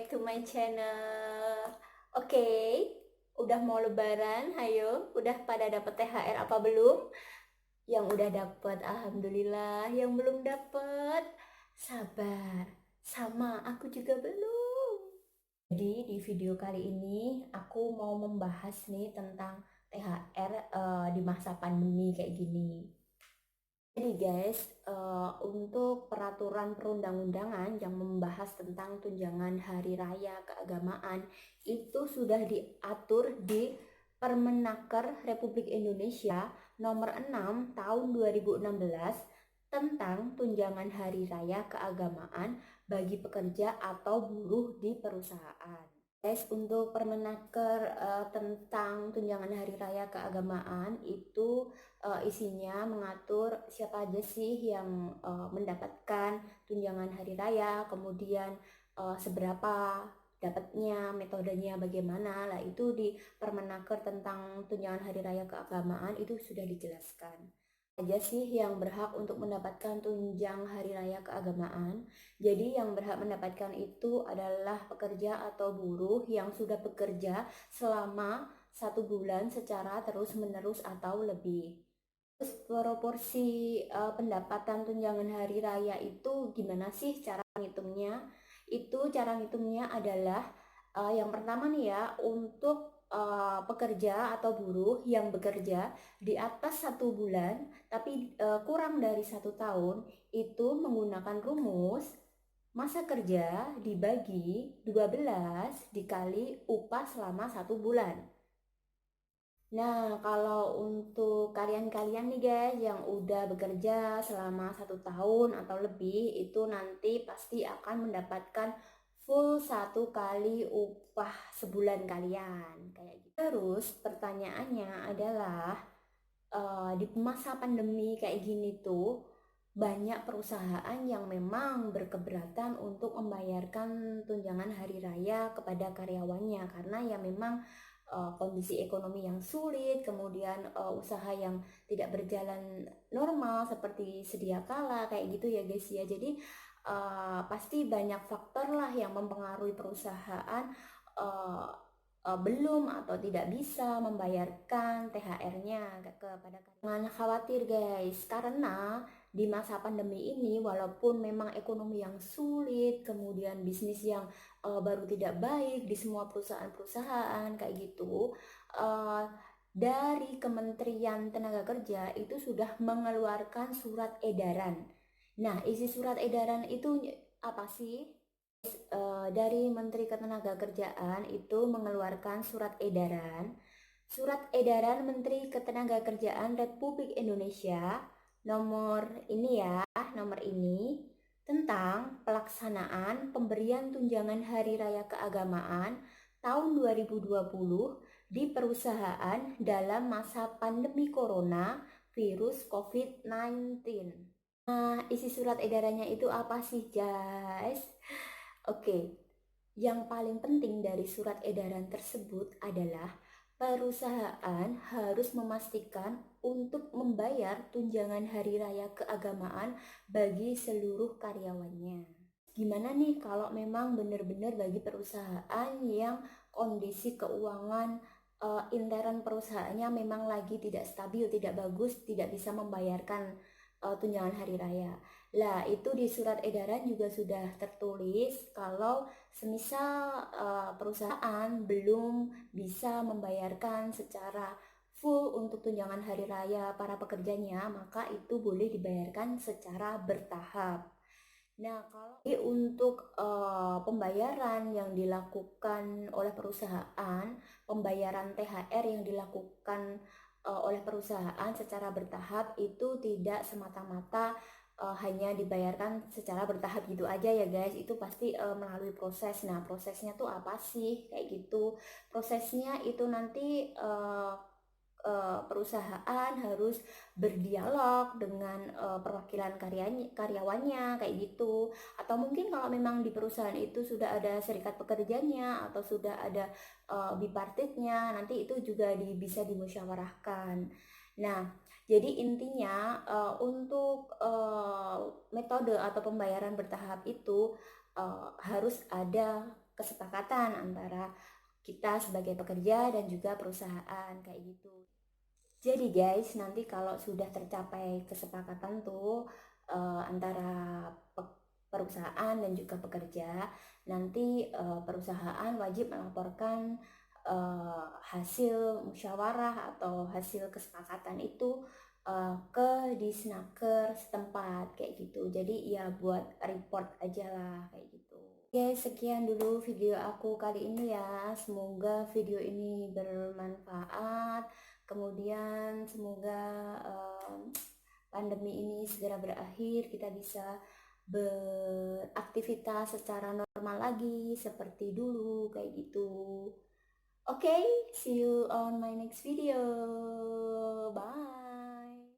back to my channel. Oke, udah mau lebaran, hayo, udah pada dapet THR apa belum? Yang udah dapet, alhamdulillah. Yang belum dapet, sabar. Sama, aku juga belum. Jadi di video kali ini aku mau membahas nih tentang THR di masa pandemi kayak gini. Jadi guys, untuk peraturan perundang-undangan yang membahas tentang tunjangan hari raya keagamaan itu sudah diatur di Permenaker Republik Indonesia nomor 6 tahun 2016 tentang tunjangan hari raya keagamaan bagi pekerja atau buruh di perusahaan. Guys, untuk Permenaker tentang tunjangan hari raya keagamaan itu isinya mengatur siapa aja sih yang mendapatkan tunjangan hari raya, kemudian seberapa dapatnya, metodenya bagaimana. Lah itu di Permenaker tentang tunjangan hari raya keagamaan itu sudah dijelaskan aja sih yang berhak untuk mendapatkan tunjang hari raya keagamaan. Jadi yang berhak mendapatkan itu adalah pekerja atau buruh yang sudah bekerja selama 1 bulan secara terus-menerus atau lebih. Terus proporsi pendapatan tunjangan hari raya itu gimana sih cara ngitungnya? Itu cara ngitungnya adalah yang pertama nih ya, untuk pekerja atau buruh yang bekerja di atas 1 bulan tapi kurang dari 1 tahun itu menggunakan rumus masa kerja dibagi 12 dikali upah selama 1 bulan. Nah, kalau untuk kalian-kalian nih guys yang udah bekerja selama 1 tahun atau lebih, itu nanti pasti akan mendapatkan full 1 kali upah sebulan kalian kayak gitu. Terus pertanyaannya adalah di masa pandemi kayak gini tuh banyak perusahaan yang memang berkeberatan untuk membayarkan tunjangan hari raya kepada karyawannya karena ya memang kondisi ekonomi yang sulit, kemudian usaha yang tidak berjalan normal seperti sedia kala kayak gitu ya guys ya. Jadi pasti banyak faktor lah yang mempengaruhi perusahaan uh, belum atau tidak bisa membayarkan THR-nya kepada karyawan. Jangan khawatir guys, karena di masa pandemi ini walaupun memang ekonomi yang sulit, kemudian bisnis yang baru tidak baik di semua perusahaan-perusahaan kayak gitu, dari Kementerian Tenaga Kerja itu sudah mengeluarkan surat edaran. Nah, isi surat edaran itu apa sih? Dari Menteri Ketenagakerjaan itu mengeluarkan Surat Edaran Menteri Ketenagakerjaan Republik Indonesia nomor ini ya, nomor ini tentang pelaksanaan pemberian tunjangan hari raya keagamaan tahun 2020 di perusahaan dalam masa pandemi corona virus COVID-19. Nah, isi surat edarannya itu apa sih, guys? Oke, yang paling penting dari surat edaran tersebut adalah perusahaan harus memastikan untuk membayar tunjangan hari raya keagamaan bagi seluruh karyawannya. Gimana nih kalau memang benar-benar bagi perusahaan yang kondisi keuangan intern perusahaannya memang lagi tidak stabil, tidak bagus, tidak bisa membayarkan tunjangan hari raya. Lah, itu di surat edaran juga sudah tertulis kalau semisal perusahaan belum bisa membayarkan secara full untuk tunjangan hari raya para pekerjanya, maka itu boleh dibayarkan secara bertahap. Nah, kalau untuk pembayaran yang dilakukan oleh perusahaan, pembayaran THR yang dilakukan oleh perusahaan secara bertahap itu tidak semata-mata hanya dibayarkan secara bertahap gitu aja ya guys. Itu pasti melalui proses. Nah, prosesnya tuh apa sih? Kayak gitu. Prosesnya itu nanti perusahaan harus berdialog dengan perwakilan karyawannya kayak gitu, atau mungkin kalau memang di perusahaan itu sudah ada serikat pekerjanya atau sudah ada bipartitnya, nanti itu juga bisa dimusyawarahkan. Nah, jadi intinya untuk metode atau pembayaran bertahap itu harus ada kesepakatan antara kita sebagai pekerja dan juga perusahaan kayak gitu. Jadi guys, nanti kalau sudah tercapai kesepakatan tuh antara perusahaan dan juga pekerja, nanti perusahaan wajib melaporkan hasil musyawarah atau hasil kesepakatan itu ke Disnaker setempat kayak gitu. Jadi ya buat report aja lah kayak gitu. Oke, sekian dulu video aku kali ini ya. Semoga video ini bermanfaat. Kemudian semoga pandemi ini segera berakhir, kita bisa beraktivitas secara normal lagi seperti dulu kayak gitu. Oke, see you on my next video.